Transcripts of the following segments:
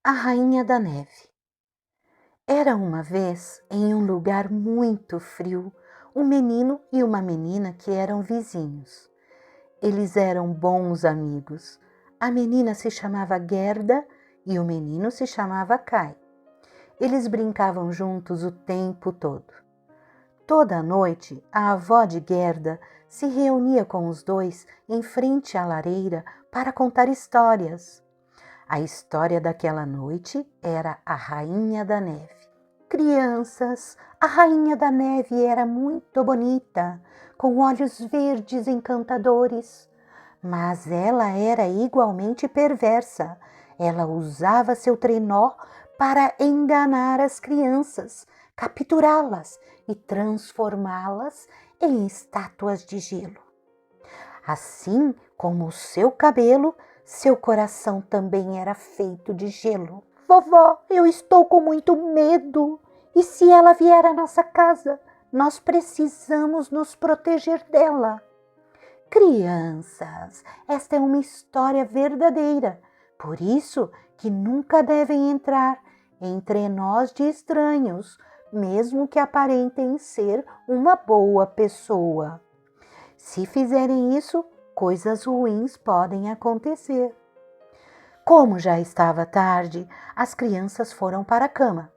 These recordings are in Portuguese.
A Rainha da Neve. Era uma vez, em um lugar muito frio, um menino e uma menina que eram vizinhos. Eles eram bons amigos. A menina se chamava Gerda e o menino se chamava Kai. Eles brincavam juntos o tempo todo. Toda noite, a avó de Gerda se reunia com os dois em frente à lareira para contar histórias. A história daquela noite era a Rainha da Neve. Crianças, a Rainha da Neve era muito bonita, com olhos verdes encantadores. Mas ela era igualmente perversa. Ela usava seu trenó para enganar as crianças, capturá-las e transformá-las em estátuas de gelo. Assim como o seu cabelo, seu coração também era feito de gelo. Vovó, eu estou com muito medo. E se ela vier à nossa casa? Nós precisamos nos proteger dela. Crianças, esta é uma história verdadeira. Por isso que nunca devem entrar entre nós de estranhos, mesmo que aparentem ser uma boa pessoa. Se fizerem isso, coisas ruins podem acontecer. Como já estava tarde, as crianças foram para a cama.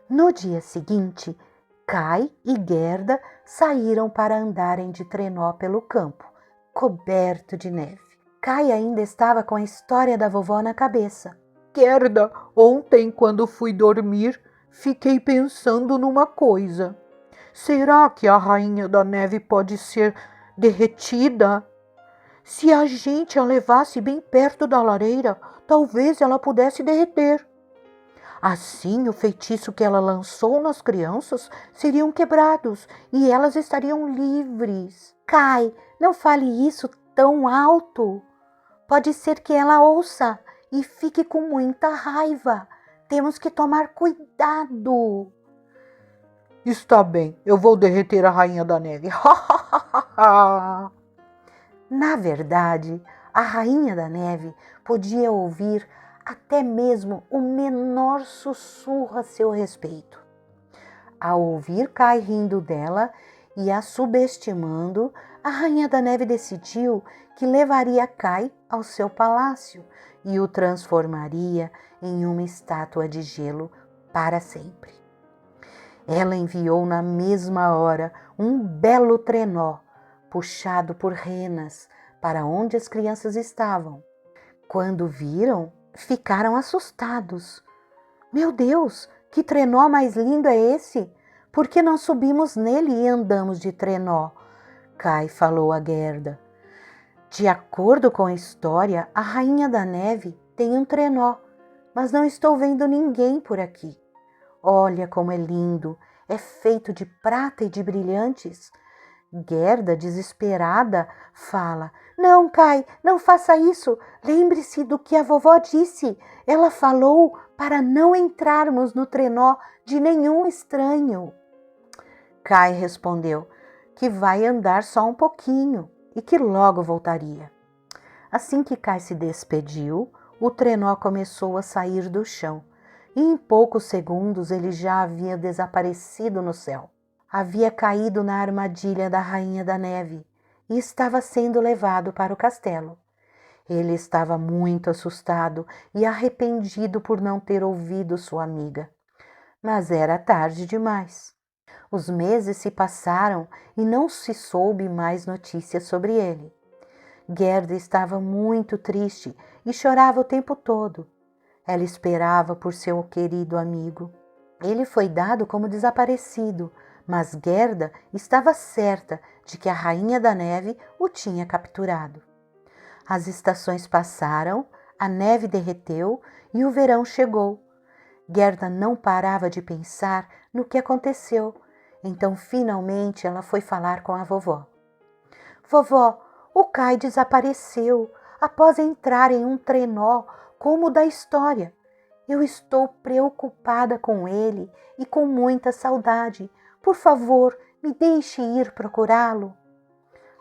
No dia seguinte, Kai e Gerda saíram para andarem de trenó pelo campo, coberto de neve. Kai ainda estava com a história da vovó na cabeça. Gerda, ontem quando fui dormir, fiquei pensando numa coisa. Será que a Rainha da Neve pode ser derretida? Se a gente a levasse bem perto da lareira, talvez ela pudesse derreter. Assim, o feitiço que ela lançou nas crianças seriam quebrados e elas estariam livres. Kai, não fale isso tão alto. Pode ser que ela ouça e fique com muita raiva. Temos que tomar cuidado. Está bem, eu vou derreter a Rainha da Neve. Na verdade, a Rainha da Neve podia ouvir até mesmo o menor sussurro a seu respeito. Ao ouvir Kai rindo dela e a subestimando, a Rainha da Neve decidiu que levaria Kai ao seu palácio e o transformaria em uma estátua de gelo para sempre. Ela enviou na mesma hora um belo trenó, puxado por renas, para onde as crianças estavam. Quando viram, ficaram assustados. Meu Deus, que trenó mais lindo é esse? Por que não subimos nele e andamos de trenó? Kai falou a Gerda. De acordo com a história, a Rainha da Neve tem um trenó, mas não estou vendo ninguém por aqui. Olha como é lindo, é feito de prata e de brilhantes. Gerda, desesperada, fala: Não, Kai, não faça isso. Lembre-se do que a vovó disse. Ela falou para não entrarmos no trenó de nenhum estranho. Kai respondeu que vai andar só um pouquinho e que logo voltaria. Assim que Kai se despediu, o trenó começou a sair do chão e em poucos segundos ele já havia desaparecido no céu. Havia caído na armadilha da Rainha da Neve e estava sendo levado para o castelo. Ele estava muito assustado e arrependido por não ter ouvido sua amiga. Mas era tarde demais. Os meses se passaram e não se soube mais notícias sobre ele. Gerda estava muito triste e chorava o tempo todo. Ela esperava por seu querido amigo. Ele foi dado como desaparecido, mas Gerda estava certa de que a Rainha da Neve o tinha capturado. As estações passaram, a neve derreteu e o verão chegou. Gerda não parava de pensar no que aconteceu, então finalmente ela foi falar com a vovó. Vovó, o Kai desapareceu após entrar em um trenó como o da história. Eu estou preocupada com ele e com muita saudade. Por favor, me deixe ir procurá-lo.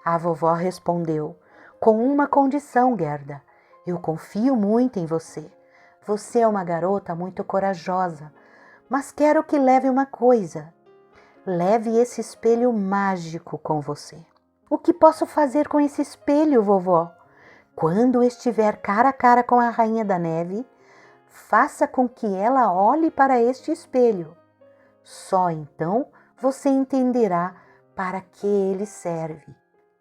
A vovó respondeu: Com uma condição, Gerda. Eu confio muito em você. Você é uma garota muito corajosa, mas quero que leve uma coisa. Leve esse espelho mágico com você. O que posso fazer com esse espelho, vovó? Quando estiver cara a cara com a Rainha da Neve, faça com que ela olhe para este espelho. Só então você entenderá para que ele serve.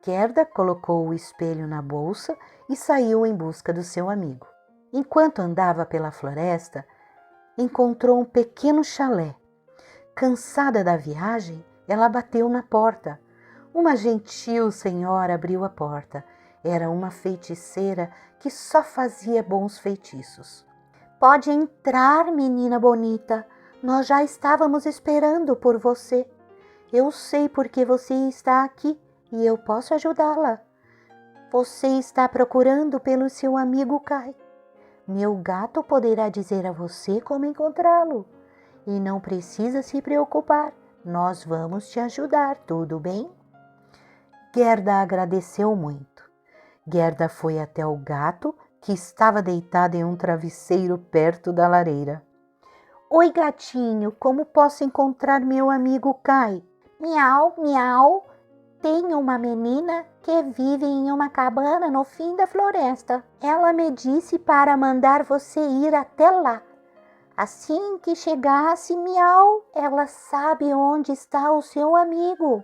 Gerda colocou o espelho na bolsa e saiu em busca do seu amigo. Enquanto andava pela floresta, encontrou um pequeno chalé. Cansada da viagem, ela bateu na porta. Uma gentil senhora abriu a porta. Era uma feiticeira que só fazia bons feitiços. Pode entrar, menina bonita. Nós já estávamos esperando por você. Eu sei porque você está aqui e eu posso ajudá-la. Você está procurando pelo seu amigo Kai. Meu gato poderá dizer a você como encontrá-lo. E não precisa se preocupar. Nós vamos te ajudar, tudo bem? Gerda agradeceu muito. Gerda foi até o gato, que estava deitado em um travesseiro perto da lareira. Oi, gatinho, como posso encontrar meu amigo Kai? Miau, miau. Tenho uma menina que vive em uma cabana no fim da floresta. Ela me disse para mandar você ir até lá. Assim que chegasse, miau, ela sabe onde está o seu amigo.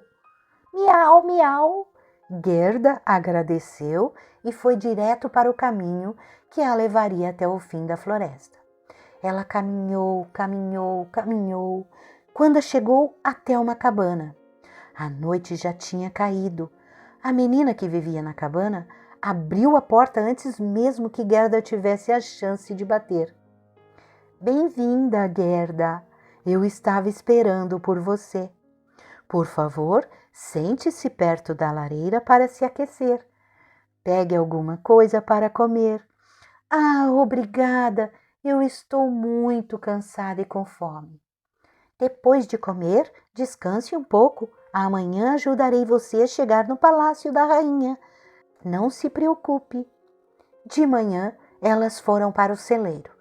Miau, miau. Gerda agradeceu e foi direto para o caminho que a levaria até o fim da floresta. Ela caminhou, caminhou, caminhou, quando chegou até uma cabana. A noite já tinha caído. A menina que vivia na cabana abriu a porta antes mesmo que Gerda tivesse a chance de bater. Bem-vinda, Gerda. Eu estava esperando por você. Por favor, sente-se perto da lareira para se aquecer. Pegue alguma coisa para comer. Ah, obrigada. Eu estou muito cansada e com fome. Depois de comer, descanse um pouco. Amanhã ajudarei você a chegar no palácio da rainha. Não se preocupe. De manhã, elas foram para o celeiro,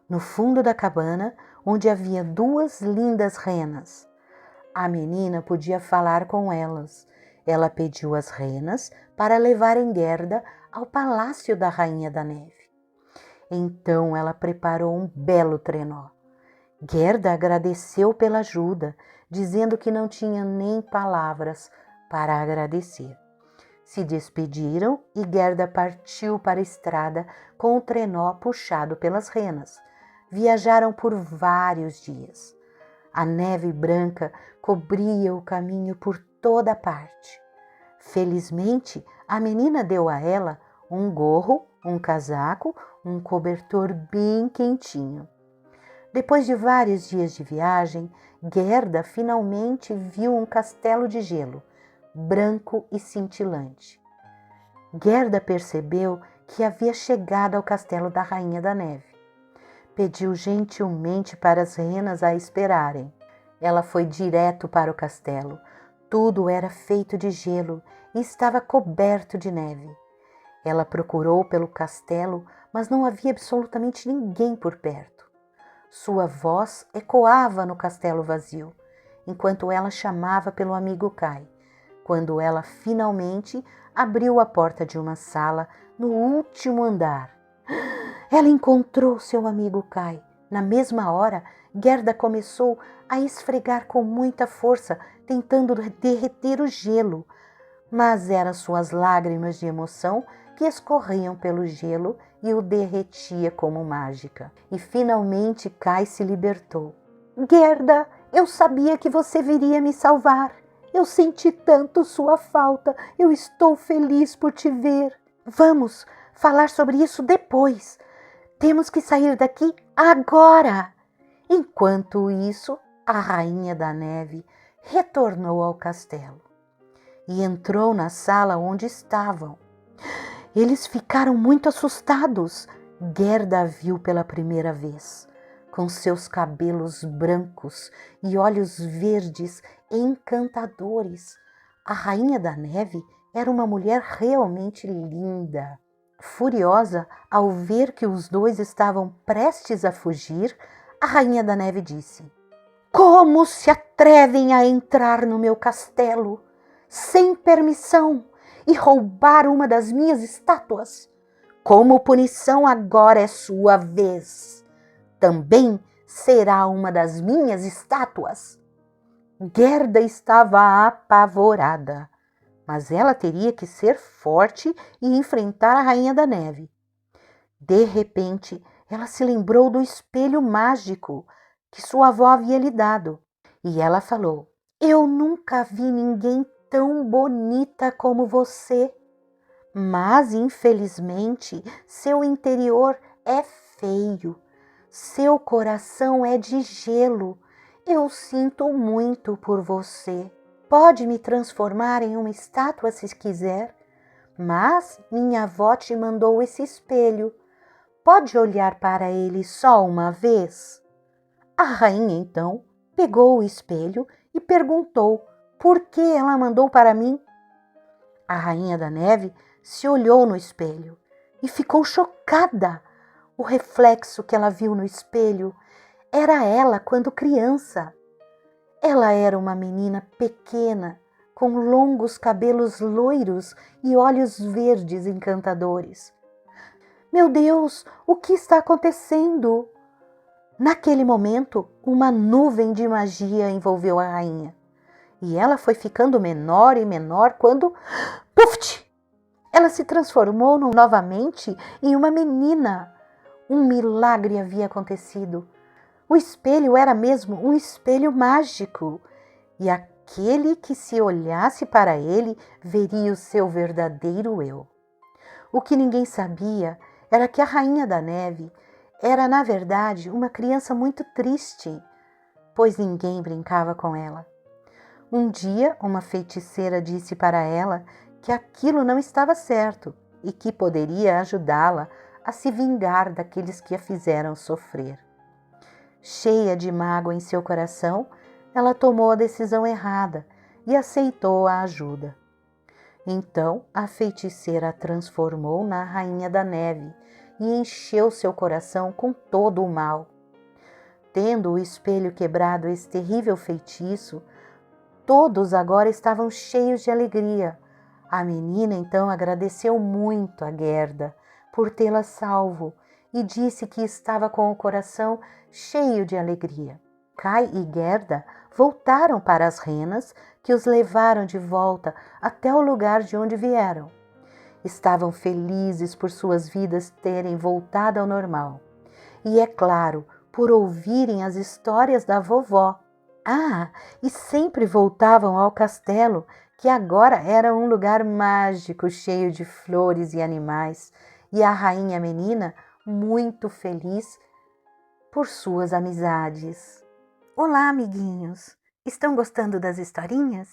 no fundo da cabana, onde havia 2 lindas renas. A menina podia falar com elas. Ela pediu às renas para levarem Gerda ao palácio da Rainha da Neve. Então ela preparou um belo trenó. Gerda agradeceu pela ajuda, dizendo que não tinha nem palavras para agradecer. Se despediram e Gerda partiu para a estrada com o trenó puxado pelas renas. Viajaram por vários dias. A neve branca cobria o caminho por toda parte. Felizmente, a menina deu a ela um gorro, um casaco, um cobertor bem quentinho. Depois de vários dias de viagem, Gerda finalmente viu um castelo de gelo, branco e cintilante. Gerda percebeu que havia chegado ao castelo da Rainha da Neve. Pediu gentilmente para as renas a esperarem. Ela foi direto para o castelo. Tudo era feito de gelo e estava coberto de neve. Ela procurou pelo castelo, mas não havia absolutamente ninguém por perto. Sua voz ecoava no castelo vazio, enquanto ela chamava pelo amigo Kai, quando ela finalmente abriu a porta de uma sala no último andar. Ela encontrou seu amigo Kai. Na mesma hora, Gerda começou a esfregar com muita força, tentando derreter o gelo. Mas eram suas lágrimas de emoção que escorriam pelo gelo e o derretia como mágica. E finalmente Kai se libertou. Gerda, eu sabia que você viria me salvar. Eu senti tanto sua falta. Eu estou feliz por te ver. Vamos falar sobre isso depois. Temos que sair daqui agora. Enquanto isso, a Rainha da Neve retornou ao castelo e entrou na sala onde estavam. Eles ficaram muito assustados. Gerda a viu pela primeira vez, com seus cabelos brancos e olhos verdes encantadores. A Rainha da Neve era uma mulher realmente linda. Furiosa ao ver que os dois estavam prestes a fugir, a Rainha da Neve disse: Como se atrevem a entrar no meu castelo sem permissão e roubar uma das minhas estátuas? Como punição, agora é sua vez. Também será uma das minhas estátuas. Gerda estava apavorada, mas ela teria que ser forte e enfrentar a Rainha da Neve. De repente, ela se lembrou do espelho mágico que sua avó havia lhe dado, e ela falou: Eu nunca vi ninguém tão bonita como você, mas infelizmente seu interior é feio, seu coração é de gelo. Eu sinto muito por você. Pode me transformar em uma estátua se quiser, mas minha avó te mandou esse espelho. Pode olhar para ele só uma vez? A rainha, então, pegou o espelho e perguntou por que ela mandou para mim. A Rainha da Neve se olhou no espelho e ficou chocada. O reflexo que ela viu no espelho era ela quando criança. Ela era uma menina pequena, com longos cabelos loiros e olhos verdes encantadores. Meu Deus, o que está acontecendo? Naquele momento, uma nuvem de magia envolveu a rainha. E ela foi ficando menor e menor quando, puf! Ela se transformou novamente em uma menina. Um milagre havia acontecido. O espelho era mesmo um espelho mágico, e aquele que se olhasse para ele veria o seu verdadeiro eu. O que ninguém sabia era que a Rainha da Neve era, na verdade, uma criança muito triste, pois ninguém brincava com ela. Um dia, uma feiticeira disse para ela que aquilo não estava certo e que poderia ajudá-la a se vingar daqueles que a fizeram sofrer. Cheia de mágoa em seu coração, ela tomou a decisão errada e aceitou a ajuda. Então a feiticeira a transformou na Rainha da Neve e encheu seu coração com todo o mal. Tendo o espelho quebrado esse terrível feitiço, todos agora estavam cheios de alegria. A menina então agradeceu muito a Gerda por tê-la salvo e disse que estava com o coração cheio de alegria. Kai e Gerda voltaram para as renas, que os levaram de volta até o lugar de onde vieram. Estavam felizes por suas vidas terem voltado ao normal. E é claro, por ouvirem as histórias da vovó. E sempre voltavam ao castelo, que agora era um lugar mágico, cheio de flores e animais, e a rainha menina muito feliz por suas amizades. Olá, amiguinhos! Estão gostando das historinhas?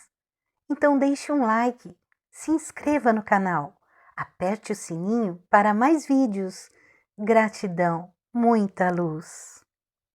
Então deixe um like, se inscreva no canal, aperte o sininho para mais vídeos. Gratidão, muita luz!